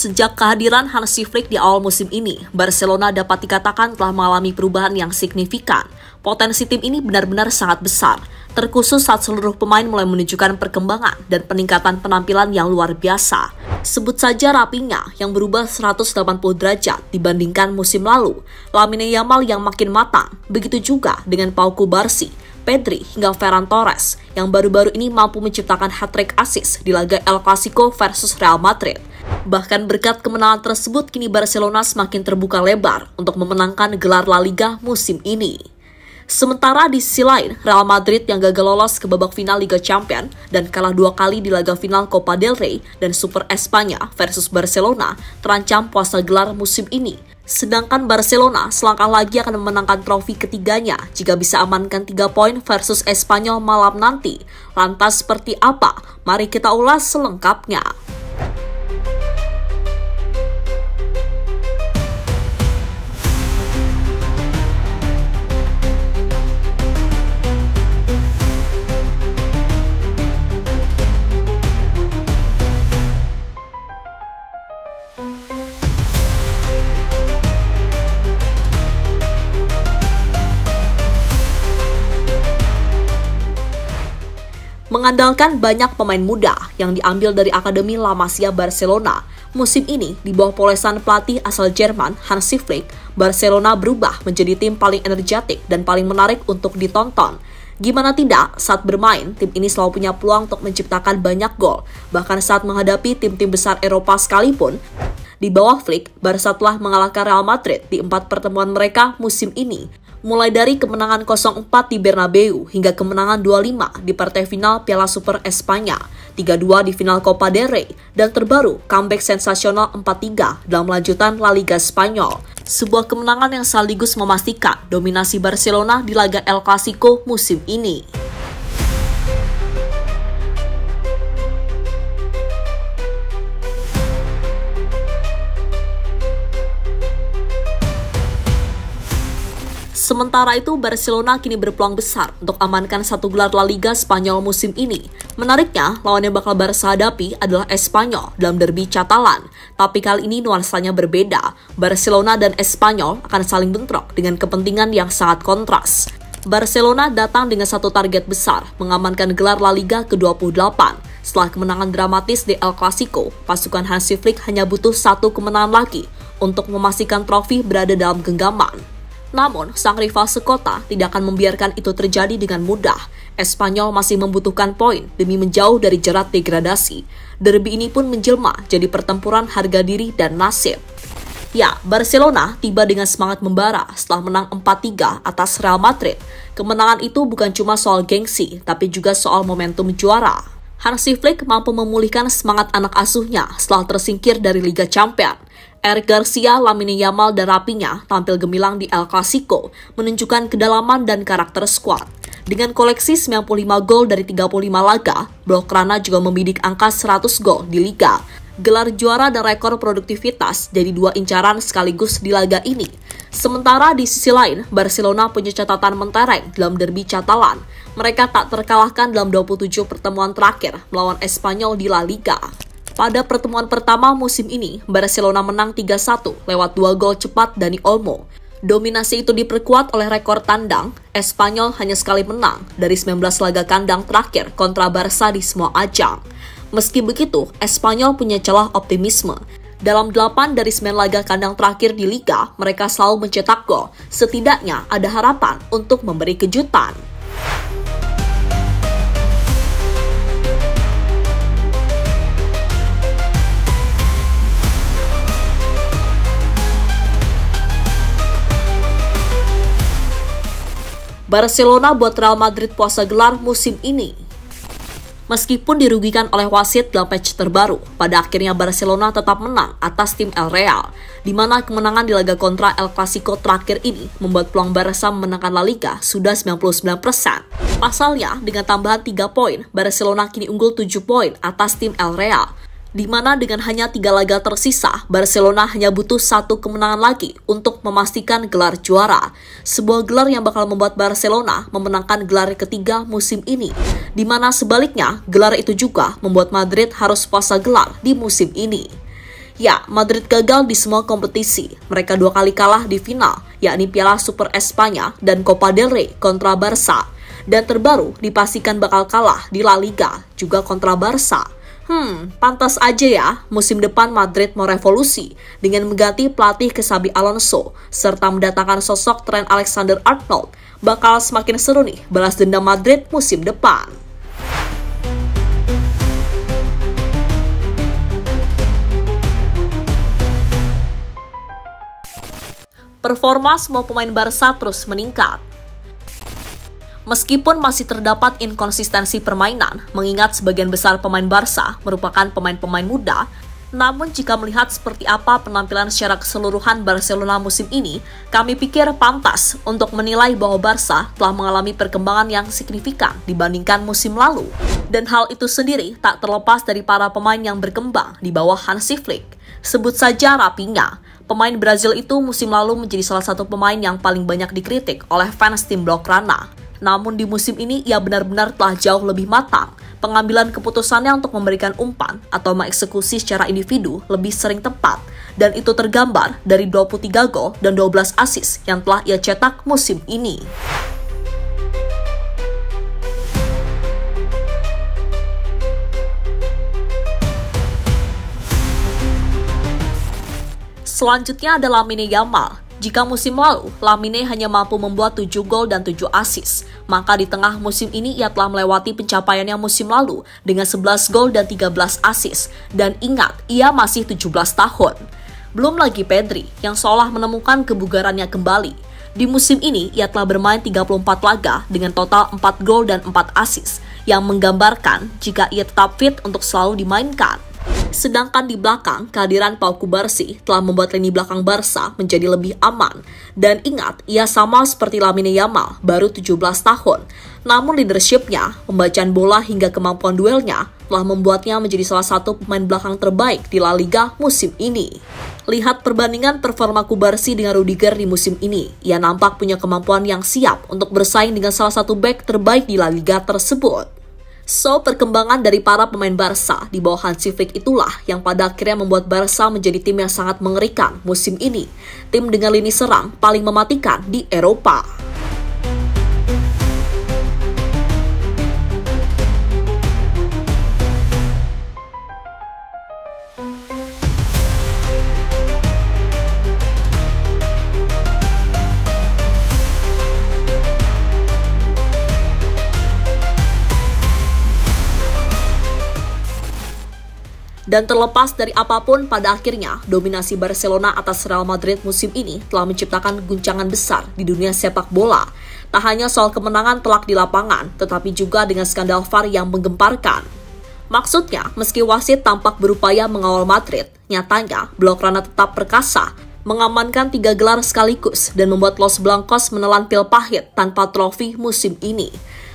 Sejak kehadiran Hansi Flick di awal musim ini, Barcelona dapat dikatakan telah mengalami perubahan yang signifikan. Potensi tim ini benar-benar sangat besar, terkhusus saat seluruh pemain mulai menunjukkan perkembangan dan peningkatan penampilan yang luar biasa. Sebut saja Raphinha yang berubah 180 derajat dibandingkan musim lalu, Lamine Yamal yang makin matang, begitu juga dengan Pau Cubarsí, Pedri hingga Ferran Torres yang baru-baru ini mampu menciptakan hat-trick assist di laga El Clasico versus Real Madrid. Bahkan berkat kemenangan tersebut, kini Barcelona semakin terbuka lebar untuk memenangkan gelar La Liga musim ini. Sementara di sisi lain, Real Madrid yang gagal lolos ke babak final Liga Champions dan kalah 2 kali di laga final Copa del Rey dan Super Espanya versus Barcelona terancam puasa gelar musim ini. Sedangkan Barcelona selangkah lagi akan memenangkan trofi ketiganya jika bisa amankan 3 poin versus Espanyol malam nanti. Lantas seperti apa? Mari kita ulas selengkapnya. Mengandalkan banyak pemain muda yang diambil dari Akademi La Masia Barcelona, musim ini di bawah polesan pelatih asal Jerman Hansi Flick, Barcelona berubah menjadi tim paling energetik dan paling menarik untuk ditonton. Gimana tidak, saat bermain, tim ini selalu punya peluang untuk menciptakan banyak gol. Bahkan saat menghadapi tim-tim besar Eropa sekalipun, di bawah Flick, Barca telah mengalahkan Real Madrid di 4 pertemuan mereka musim ini. Mulai dari kemenangan 0-4 di Bernabeu hingga kemenangan 2-5 di partai final Piala Super Espanya, 3-2 di final Copa del Rey, dan terbaru comeback sensasional 4-3 dalam lanjutan La Liga Spanyol. Sebuah kemenangan yang sekaligus memastikan dominasi Barcelona di laga El Clasico musim ini. Sementara itu, Barcelona kini berpeluang besar untuk amankan 1 gelar La Liga Spanyol musim ini. Menariknya, lawan yang bakal Barca hadapi adalah Espanyol dalam derby Catalan. Tapi kali ini nuansanya berbeda. Barcelona dan Espanyol akan saling bentrok dengan kepentingan yang sangat kontras. Barcelona datang dengan satu target besar, mengamankan gelar La Liga ke-28. Setelah kemenangan dramatis di El Clasico, pasukan Hansi Flick hanya butuh 1 kemenangan lagi untuk memastikan trofi berada dalam genggaman. Namun, sang rival sekota tidak akan membiarkan itu terjadi dengan mudah. Espanyol masih membutuhkan poin demi menjauh dari jerat degradasi. Derby ini pun menjelma jadi pertempuran harga diri dan nasib. Ya, Barcelona tiba dengan semangat membara setelah menang 4-3 atas Real Madrid. Kemenangan itu bukan cuma soal gengsi, tapi juga soal momentum juara. Hansi Flick mampu memulihkan semangat anak asuhnya setelah tersingkir dari Liga Champions. Eric Garcia, Lamine Yamal, dan Raphinha tampil gemilang di El Clasico, menunjukkan kedalaman dan karakter skuad. Dengan koleksi 95 gol dari 35 laga, Blaugrana juga membidik angka 100 gol di Liga. Gelar juara dan rekor produktivitas jadi 2 incaran sekaligus di laga ini. Sementara di sisi lain, Barcelona punya catatan mentereng dalam derby Catalan. Mereka tak terkalahkan dalam 27 pertemuan terakhir melawan Espanyol di La Liga. Pada pertemuan pertama musim ini, Barcelona menang 3-1 lewat 2 gol cepat Dani Olmo. Dominasi itu diperkuat oleh rekor tandang. Espanyol hanya sekali menang dari 19 laga kandang terakhir kontra Barca di semua ajang. Meski begitu, Espanyol punya celah optimisme. Dalam 8 dari 9 laga kandang terakhir di Liga, mereka selalu mencetak gol. Setidaknya ada harapan untuk memberi kejutan. Barcelona buat Real Madrid puasa gelar musim ini. Meskipun dirugikan oleh wasit dalam match terbaru, pada akhirnya Barcelona tetap menang atas tim El Real, di mana kemenangan di laga kontra El Clasico terakhir ini membuat peluang Barca memenangkan La Liga sudah 99%. Pasalnya, dengan tambahan 3 poin, Barcelona kini unggul 7 poin atas tim El Real. di mana dengan hanya 3 laga tersisa, Barcelona hanya butuh 1 kemenangan lagi untuk memastikan gelar juara. Sebuah gelar yang bakal membuat Barcelona memenangkan gelar ketiga musim ini, di mana sebaliknya gelar itu juga membuat Madrid harus puasa gelar di musim ini. Ya, Madrid gagal di semua kompetisi. Mereka 2 kali kalah di final, yakni Piala Super Espanya dan Copa del Rey kontra Barca. Dan terbaru dipastikan bakal kalah di La Liga, juga kontra Barca. Pantas aja ya, musim depan Madrid mau revolusi dengan mengganti pelatih ke Xabi Alonso, serta mendatangkan sosok Trent Alexander-Arnold. Bakal semakin seru nih balas dendam Madrid musim depan. Performa semua pemain Barca terus meningkat. Meskipun masih terdapat inkonsistensi permainan, mengingat sebagian besar pemain Barca merupakan pemain-pemain muda, namun jika melihat seperti apa penampilan secara keseluruhan Barcelona musim ini, kami pikir pantas untuk menilai bahwa Barca telah mengalami perkembangan yang signifikan dibandingkan musim lalu. Dan hal itu sendiri tak terlepas dari para pemain yang berkembang di bawah Hansi Flick. Sebut saja Raphinha. Pemain Brazil itu musim lalu menjadi salah satu pemain yang paling banyak dikritik oleh fans tim Blaugrana. Namun di musim ini ia benar-benar telah jauh lebih matang. Pengambilan keputusannya untuk memberikan umpan atau mengeksekusi secara individu lebih sering tepat. Dan itu tergambar dari 23 gol dan 12 assist yang telah ia cetak musim ini. Selanjutnya ada Lamine Yamal. Jika musim lalu, Lamine hanya mampu membuat 7 gol dan 7 assist, maka di tengah musim ini ia telah melewati pencapaiannya musim lalu dengan 11 gol dan 13 assist. Dan ingat, ia masih 17 tahun. Belum lagi Pedri, yang seolah menemukan kebugarannya kembali. Di musim ini, ia telah bermain 34 laga dengan total 4 gol dan 4 assist, yang menggambarkan jika ia tetap fit untuk selalu dimainkan. Sedangkan di belakang, kehadiran Pau Cubarsí telah membuat lini belakang Barca menjadi lebih aman. Dan ingat, ia sama seperti Lamine Yamal, baru 17 tahun. Namun leadership-nya, pembacaan bola hingga kemampuan duelnya telah membuatnya menjadi salah satu pemain belakang terbaik di La Liga musim ini. Lihat perbandingan performa Cubarsí dengan Rudiger di musim ini. Ia nampak punya kemampuan yang siap untuk bersaing dengan salah satu bek terbaik di La Liga tersebut. So, perkembangan dari para pemain Barca di bawah Hansi Flick itulah yang pada akhirnya membuat Barca menjadi tim yang sangat mengerikan musim ini. Tim dengan lini serang paling mematikan di Eropa. Dan terlepas dari apapun, pada akhirnya dominasi Barcelona atas Real Madrid musim ini telah menciptakan guncangan besar di dunia sepak bola. Tak hanya soal kemenangan telak di lapangan, tetapi juga dengan skandal VAR yang menggemparkan. Maksudnya, meski wasit tampak berupaya mengawal Madrid, nyatanya Blaugrana tetap perkasa, mengamankan 3 gelar sekaligus dan membuat Los Blancos menelan pil pahit tanpa trofi musim ini.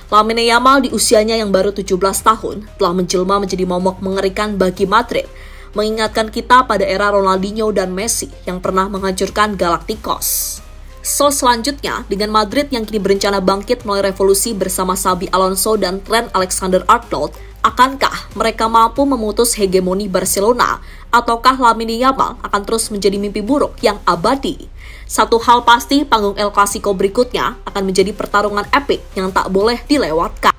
Lamine Yamal di usianya yang baru 17 tahun telah menjelma menjadi momok mengerikan bagi Madrid, mengingatkan kita pada era Ronaldinho dan Messi yang pernah menghancurkan Galacticos. So, selanjutnya, dengan Madrid yang kini berencana bangkit melalui revolusi bersama Xabi Alonso dan Trent Alexander-Arnold, akankah mereka mampu memutus hegemoni Barcelona, ataukah Lamine Yamal akan terus menjadi mimpi buruk yang abadi? Satu hal pasti, panggung El Clasico berikutnya akan menjadi pertarungan epik yang tak boleh dilewatkan.